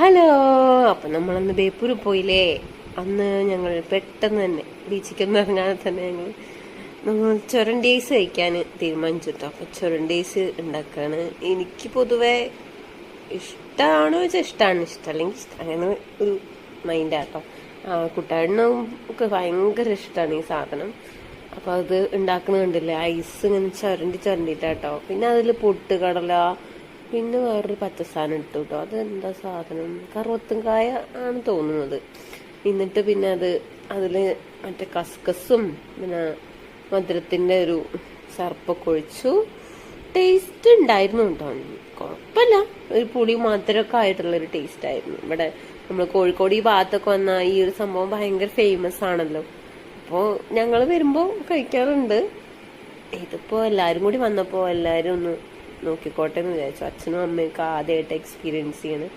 Hello. അപ്പൊ നമ്മളന്ന് ബേപ്പൂര് പോയില്ലേ. അന്ന് ഞങ്ങൾ പെട്ടെന്ന് തന്നെ ബീച്ചിക്കൊന്നും ഇറങ്ങാതെ തന്നെ നമ്മൾ ചൊരണ്ടീസ് കഴിക്കാൻ തീരുമാനിച്ചിട്ടോ. അപ്പൊ ചൊരണ്ടീസ് ഉണ്ടാക്കാണ്. എനിക്ക് പൊതുവെ ഇഷ്ടമാണോ വെച്ചാൽ ഇഷ്ടമാണ്, ഇഷ്ടമല്ലെങ്കിൽ അങ്ങനെ ഒരു മൈൻഡാട്ടോ. കുട്ടാടിനും ഒക്കെ ഭയങ്കര ഇഷ്ടമാണ് ഈ സാധനം. അപ്പൊ അത് ഉണ്ടാക്കുന്ന കണ്ടില്ലേ, ഐസ് ഇങ്ങനെ ചുരണ്ടിട്ടാട്ടോ. പിന്നെ അതിൽ പൊട്ടുകടല, പിന്നെ വേറൊരു പച്ച സാധനം ഇട്ടു കേട്ടോ. അത് എന്താ സാധനം, കറുവത്തുംകായ ആണ് തോന്നുന്നത്. എന്നിട്ട് പിന്നെ അതില് മറ്റേ കസ്കസും പിന്നെ മധുരത്തിന്റെ ഒരു സർപ്പൊക്കെ ഒഴിച്ചു. ടേസ്റ്റ് ഉണ്ടായിരുന്നു കേട്ടോ, കുഴപ്പമില്ല. ഒരു പുളി മധുരമൊക്കെ ആയിട്ടുള്ള ഒരു ടേസ്റ്റ് ആയിരുന്നു. ഇവിടെ നമ്മൾ കോഴിക്കോട് ഈ ഭാഗത്തൊക്കെ വന്നാൽ ഈ ഒരു സംഭവം ഭയങ്കര ഫേമസ് ആണല്ലോ. അപ്പോൾ ഞങ്ങൾ വരുമ്പോൾ കഴിക്കാറുണ്ട്. ഇതിപ്പോ എല്ലാരും കൂടി വന്നപ്പോ എല്ലാരും ഒന്ന് നോക്കിക്കോട്ടെ എന്ന് വിചാരിച്ചു. അച്ഛനും അമ്മയൊക്കെ ആദ്യമായിട്ട് എക്സ്പീരിയൻസ് ചെയ്യണം.